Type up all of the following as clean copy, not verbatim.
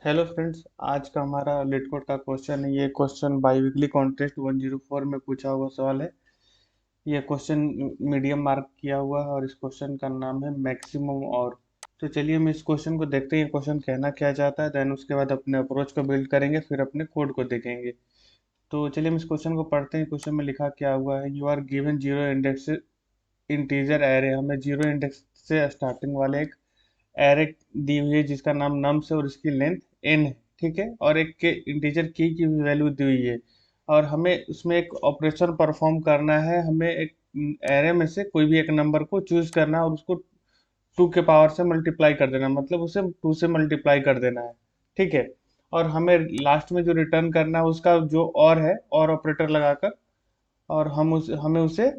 Hello friends, आज का हमारा लेट कोड का क्वेश्चन है। ये क्वेश्चन बाई वीकली कॉन्टेस्ट 104 में पूछा हुआ सवाल है। ये क्वेश्चन मीडियम मार्क किया हुआ है और इस क्वेश्चन का नाम है मैक्सिमम। और तो चलिए हम इस क्वेश्चन को देखते हैं, ये क्वेश्चन कहना क्या चाहता है। देन उसके बाद अपने अप्रोच को बिल्ड करेंगे, फिर अपने कोड को देखेंगे। तो चलिए हम इस क्वेश्चन को पढ़ते हैं। क्वेश्चन में लिखा क्या हुआ है, you are given zero index integer array. हमें जीरो इंडेक्स से स्टार्टिंग वाले एक एरे दी हुई है जिसका नाम नम्स है और इसकी लेंथ n है। ठीक है, और एक के इंटीजर की भी वैल्यू दी हुई है और हमें उसमें एक ऑपरेशन परफॉर्म करना है। हमें एक एरे में से कोई भी एक नंबर को चूज करना है और उसको 2 के पावर से मल्टीप्लाई कर देना, मतलब उसे 2 से मल्टीप्लाई कर देना है। ठीक है, और हमें लास्ट में जो रिटर्न करना है उसका जो और है, और ऑपरेटर लगाकर, और हमें उसे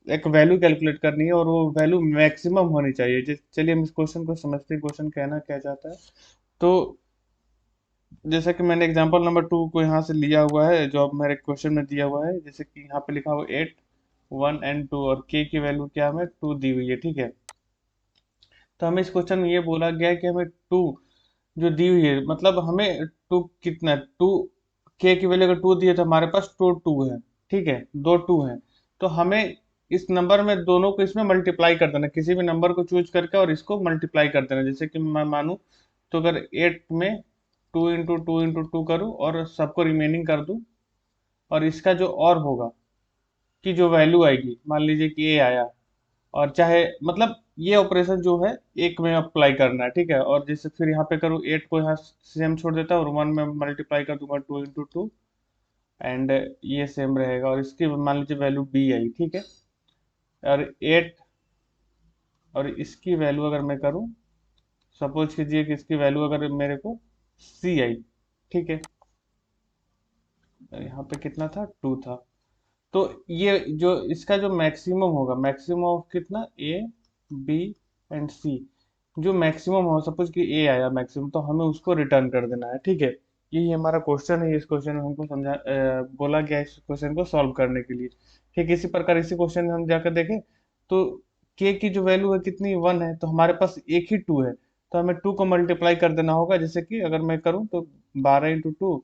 एक वैल्यू कैलकुलेट करनी है और वो वैल्यू मैक्सिमम होनी चाहिए। चलिए हम इस क्वेश्चन को समझते हैं, क्वेश्चन कहना क्या चाहता है। तो जैसे कि मैंने एग्जांपल नंबर 2 को यहाँ से लिया हुआ है, जो अब मेरे क्वेश्चन में दिया हुआ है। जैसे कि यहाँ पे लिखा हुआ 8, 1 एंड 2, और के की वैल्यू क्या हमें 2 दी हुई है। ठीक है, तो हमें इस क्वेश्चन में ये बोला गया है कि हमें 2 जो दी हुई है, मतलब हमें 2 कितना, 2 के की वैल्यू अगर 2 दी है तो हमारे पास 2 है। ठीक है, दो 2 है। तो हमें इस नंबर में दोनों को इसमें मल्टीप्लाई कर देना, किसी भी नंबर को चूज करके और इसको मल्टीप्लाई कर देना। जैसे कि मैं मानूं तो अगर 8 में 2 इंटू 2 करूँ और सबको रिमेनिंग कर दूं, और इसका जो और होगा कि जो वैल्यू आएगी, मान लीजिए कि ए आया, और चाहे मतलब ये ऑपरेशन जो है एक में अप्लाई करना है। ठीक है, और जैसे फिर यहाँ पे करूँ 8 को यहाँ सेम छोड़ देता और 1 में मल्टीप्लाई कर दूंगा 2 इंटू 2, एंड ये सेम रहेगा और इसकी मान लीजिए वैल्यू बी आई। ठीक है, और 8 और इसकी वैल्यू अगर मैं करूँ, सपोज कीजिए कि इसकी वैल्यू अगर मेरे को सी आई। ठीक है, यहाँ पे कितना था, 2 था। तो ये जो इसका जो मैक्सिमम होगा, मैक्सिमम ऑफ कितना, ए, बी एंड सी, जो मैक्सिमम हो, सपोज कि ए आया मैक्सिमम, तो हमें उसको रिटर्न कर देना है। ठीक है, यही हमारा क्वेश्चन है। इस क्वेश्चन में हमको बोला गया है इस क्वेश्चन को सॉल्व करने के लिए। ठीक, इसी प्रकार इसी क्वेश्चन में हम जाकर देखें तो के की जो वैल्यू है कितनी, 1 है, तो हमारे पास एक ही 2 है, तो हमें 2 को मल्टीप्लाई कर देना होगा। जैसे कि अगर मैं करूँ तो 12 इंटू 2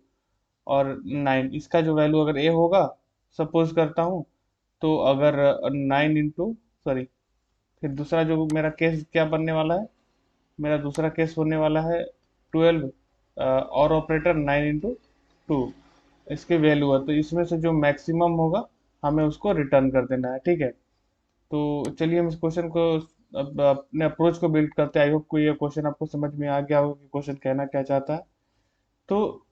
और 9, इसका जो वैल्यू अगर ए होगा, सपोज करता हूँ, तो अगर 9 इंटू, सॉरी, फिर दूसरा जो मेरा केस क्या बनने वाला है, मेरा दूसरा केस होने वाला है 12, और ऑपरेटर 9 इंटू 2, इसकी वैल्यू है, तो इसमें से जो मैक्सिमम होगा हमें उसको रिटर्न कर देना है। ठीक है, तो चलिए हम इस क्वेश्चन को अब अपने अप्रोच को बिल्ड करते हैं। आई होप को ये क्वेश्चन आपको समझ में आ गया होगा कि क्वेश्चन कहना क्या चाहता है। तो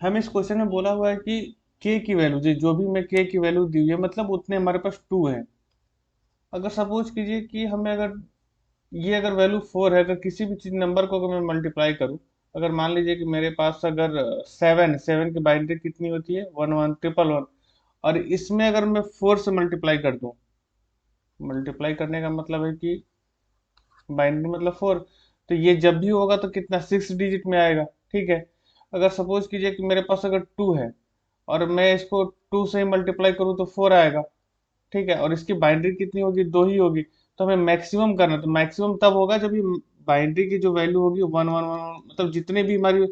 हमें इस क्वेश्चन में बोला हुआ है कि के की वैल्यू, जो भी मैं के की वैल्यू दी हुई है, मतलब उतने हमारे पास 2 है। अगर सपोज कीजिए कि हमें अगर ये अगर वैल्यू 4 है, अगर किसी भी चीज नंबर को अगर मैं मल्टीप्लाई करूं, अगर मान लीजिए कि मेरे पास अगर 7 की बाइनरी कितनी होती है, 1111, और इसमें अगर मैं 4 से मल्टीप्लाई कर दूं, मल्टीप्लाई करने का मतलब है कि बाइनरी मतलब 4, तो ये जब भी होगा तो कितना, 6 डिजिट में आएगा। ठीक है, अगर सपोज कीजिए कि मेरे पास अगर 2 है और मैं इसको 2 से ही मल्टीप्लाई करूँ तो 4 आएगा। ठीक है, और इसकी बाइनरी कितनी होगी, 2 ही होगी। तो हमें मैक्सिमम करना, तो मैक्सिमम तब होगा जब ये बाइनरी की जो वैल्यू होगी 1 1 1, मतलब जितने भी हमारी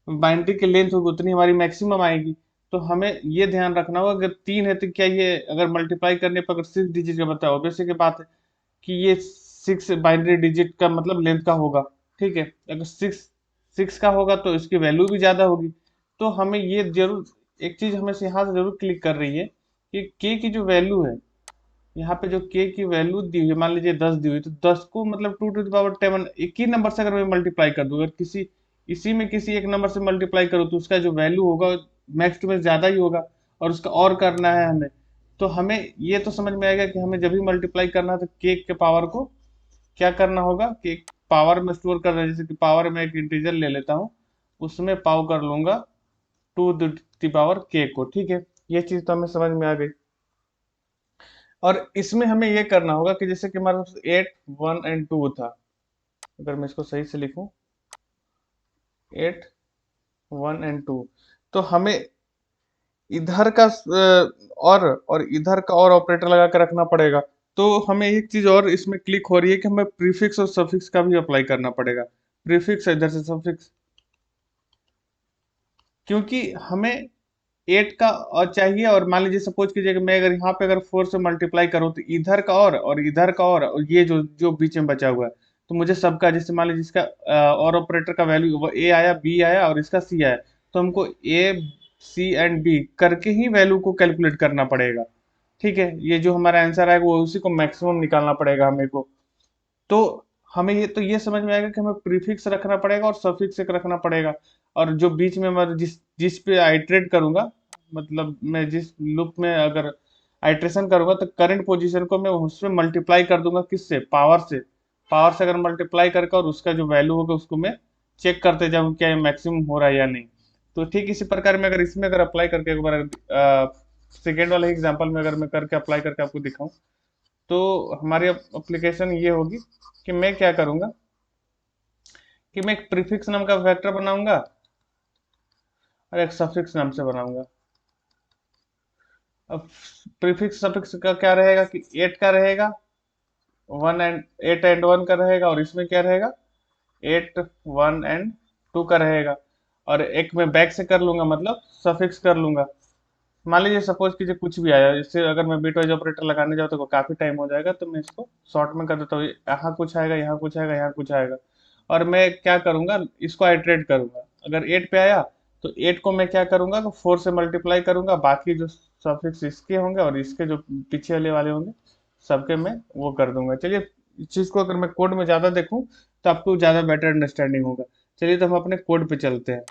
बाइनरी की लेंथ होगी उतनी हमारी मैक्सिमम आएगी। तो हमें ये ध्यान रखना होगा, अगर 3 है तो क्या ये अगर मल्टीप्लाई करने पर अगर 6 डिजिट का बताओ, ऑब्वियस की बात है कि ये 6 बाइनरी डिजिट का मतलब लेंथ का होगा। ठीक है, अगर 6 का होगा तो इसकी वैल्यू भी ज्यादा होगी। तो हमें ये जरूर, एक चीज हमें से यहाँ से जरूर क्लिक कर रही है कि के की जो वैल्यू है, यहाँ पे जो के की वैल्यू दी हुई है, मान लीजिए 10 दी हुई, तो 10 को मतलब 2 टू द पावर 10 एक ही नंबर से अगर मैं मल्टीप्लाई कर दूं, अगर किसी इसी में किसी एक नंबर से मल्टीप्लाई करूँ तो उसका जो वैल्यू होगा मैक्स टू मैक्स ज्यादा ही होगा, और उसका और करना है हमें। तो हमें ये तो समझ में आएगा कि हमें जब भी मल्टीप्लाई करना है तो के पावर को क्या करना होगा कि पावर में स्टोर करना है। जैसे कि पावर में एक इंटीजर ले लेता हूँ, उसमें पाव कर लूंगा 2 टू द पावर के को। ठीक है, ये चीज तो हमें समझ में आ गई। और इसमें हमें ये करना होगा कि जैसे कि हमारे पास 8 1 एंड 2 था, अगर मैं इसको सही से लिखूं, 8 1 एंड 2, तो हमें इधर का और इधर का और ऑपरेटर लगा के रखना पड़ेगा। तो हमें एक चीज और इसमें क्लिक हो रही है कि हमें प्रीफिक्स और सफिक्स का भी अप्लाई करना पड़ेगा। प्रीफिक्स है, इधर से सफिक्स, क्योंकि हमें 8 का और चाहिए। और मान लीजिए सपोज कीजिए कि मैं अगर यहाँ पे अगर 4 से मल्टीप्लाई करूँ तो इधर का और इधर का और ये जो जो बीच में बचा हुआ है, तो मुझे सबका, जैसे मान लीजिए इसका और ऑपरेटर का वैल्यू वो ए आया, बी आया और इसका सी आया, तो हमको ए सी एंड बी करके ही वैल्यू को कैलकुलेट करना पड़ेगा। ठीक है, ये जो हमारा आंसर आएगा वो उसी को मैक्सिमम निकालना पड़ेगा हमें को। तो हमें ये समझ में आएगा कि हमें प्रीफिक्स रखना पड़ेगा और सफिक्स एक रखना पड़ेगा। और जो बीच में मैं जिस जिस पे आइटरेट करूंगा, मतलब मैं जिस लूप में अगर आइट्रेशन करूंगा तो करंट पोजीशन को मैं उसमें मल्टीप्लाई कर दूंगा, किससे, पावर से। पावर से अगर मल्टीप्लाई करके और उसका जो वैल्यू होगा उसको मैं चेक करते जाऊँ क्या ये मैक्सिमम हो रहा है या नहीं। तो ठीक इसी प्रकार में अगर इसमें अगर अप्लाई करके एक बार सेकेंड वाले एग्जाम्पल में अगर मैं करके अप्लाई करके आपको दिखाऊं, तो हमारी एप्लीकेशन ये होगी कि मैं क्या करूंगा कि मैं एक प्रीफिक्स नाम का वेक्टर बनाऊंगा और एक सफिक्स नाम से बनाऊंगा। अब प्रीफिक्स सफिक्स का क्या रहेगा कि 8 का रहेगा, 8 एंड 1 का रहेगा, और इसमें क्या रहेगा 8 1 एंड 2 का रहेगा। और एक मैं बैक से कर लूंगा, मतलब सफिक्स कर लूंगा। मान लीजिए सपोज कीजिए कुछ भी आया, इससे अगर मैं बिटवाइज ऑपरेटर लगाने जाऊँ तो काफी टाइम हो जाएगा, तो मैं इसको शॉर्ट में कर देता हूँ। यहाँ कुछ आएगा, यहाँ कुछ आएगा, यहाँ कुछ आएगा, और मैं क्या करूंगा इसको आइट्रेट करूंगा। अगर 8 पे आया तो 8 को मैं क्या करूंगा तो 4 से मल्टीप्लाई करूंगा, बाकी जो सफिक्स इसके होंगे और इसके जो पीछे वाले होंगे सबके मैं वो कर दूंगा। चलिए, इस चीज को अगर मैं कोड में ज्यादा देखूं तो आपको ज्यादा बेटर अंडरस्टैंडिंग होगा। चलिए तो हम अपने कोड पे चलते हैं।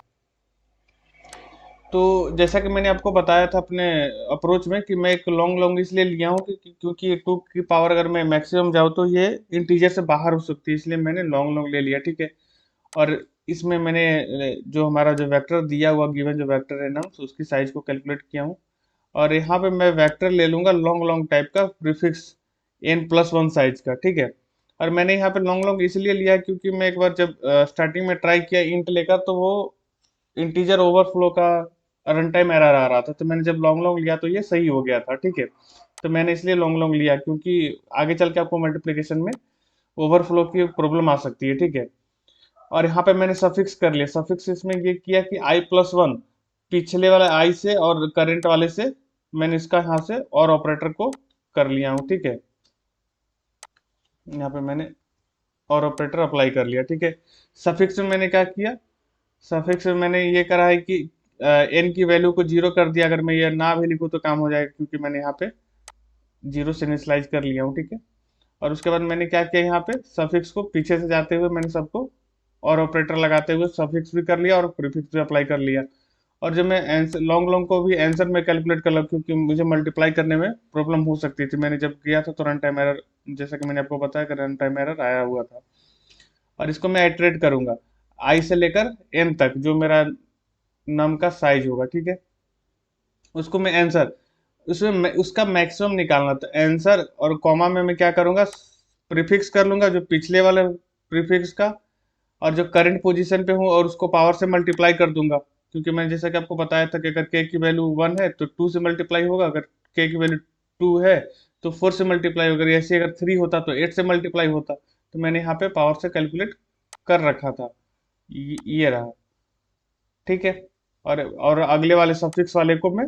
तो जैसा कि मैंने आपको बताया था अपने अप्रोच में कि मैं एक लॉन्ग लॉन्ग इसलिए लिया हूँ क्योंकि 2 की पावर अगर मैं मैक्सिमम जाऊँ तो ये इंटीजर से बाहर हो सकती है, इसलिए मैंने लॉन्ग लॉन्ग ले लिया। ठीक है, और इसमें मैंने जो हमारा जो वेक्टर दिया हुआ गिवन जो वेक्टर है नम्स, उसकी साइज को कैलकुलेट किया हूँ। और यहाँ पे मैं वेक्टर ले लूंगा लॉन्ग लॉन्ग टाइप का प्रीफिक्स n+1 साइज का। ठीक है, और मैंने यहाँ पे लॉन्ग लॉन्ग इसलिए लिया क्योंकि मैं एक बार जब स्टार्टिंग में ट्राई किया इंट लेकर तो वो इंटीजर ओवरफ्लो का रन टाइम एरर आ रहा था, तो मैंने जब लॉन्ग लॉन्ग लिया तो ये सही हो गया था। ठीक है, तो मैंने इसलिए लॉन्ग लॉन्ग लिया क्योंकि आगे चल के आपको मल्टीप्लिकेशन में ओवरफ्लो की प्रॉब्लम आ सकती है। ठीक है, और यहाँ पे मैंने सफिक्स कर लिया। सफिक्स इसमें ये किया कि i+1 पिछले वाले i से और करंट वाले से मैंने इसका यहाँ से और ऑपरेटर को कर लिया हूँ। ठीक है, यहाँ पे मैंने और ऑपरेटर अप्लाई कर लिया। ठीक है, सफिक्स में मैंने क्या किया, सफिक्स में मैंने ये करा है कि एन की वैल्यू को 0 कर दिया। अगर मैं ये ना भी लिखूँ तो काम हो जाएगा क्योंकि मैंने यहाँ पे 0 से इनिशियलाइज कर लिया हूँ। ठीक है, और उसके बाद मैंने क्या किया, यहाँ पे सफिक्स को पीछे से जाते हुए मैंने सबको और ऑपरेटर लगाते हुए सफिक्स भी कर लिया और प्रीफिक्स भी अप्लाई कर लिया। और जब मैं आंसर लॉन्ग लॉन्ग को भी आंसर में कैलकुलेट कर लगा क्योंकि मुझे मल्टीप्लाई करने में प्रॉब्लम हो सकती थी। मैंने जब किया था तो रन टाइम एरर, जैसा कि मैंने आपको बताया कि रन टाइम एरर आया हुआ था। और इसको मैं आइटरेट करूंगा आई से लेकर एन तक जो मेरा नम का साइज होगा। ठीक है, उसको मैं आंसर, उसमें उसका मैक्सिमम निकालना, तो आंसर और कॉमा में मैं क्या करूंगा प्रीफिक्स कर लूंगा जो पिछले वाले प्रीफिक्स का, और जो करंट पोजीशन पे हूँ और उसको पावर से मल्टीप्लाई कर दूंगा। क्योंकि मैंने जैसा कि आपको बताया था कि अगर के की वैल्यू 1 है तो 2 से मल्टीप्लाई होगा, अगर के की वैल्यू 2 है तो 4 से मल्टीप्लाई होगा, ऐसे अगर 3 होता तो 8 से मल्टीप्लाई होता। तो मैंने यहाँ पे पावर से कैलकुलेट कर रखा था, ये रहा। ठीक है, और अगले वाले सफिक्स वाले को मैं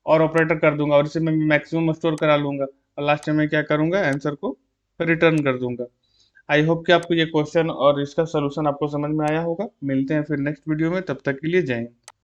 और ऑपरेटर कर दूंगा और इसे मैं मैक्सिमम स्टोर करा लूंगा, और लास्ट में मैं क्या करूंगा आंसर को रिटर्न कर दूंगा। आई होप कि आपको ये क्वेश्चन और इसका सोल्यूशन आपको समझ में आया होगा। मिलते हैं फिर नेक्स्ट वीडियो में, तब तक के लिए जय हिंद।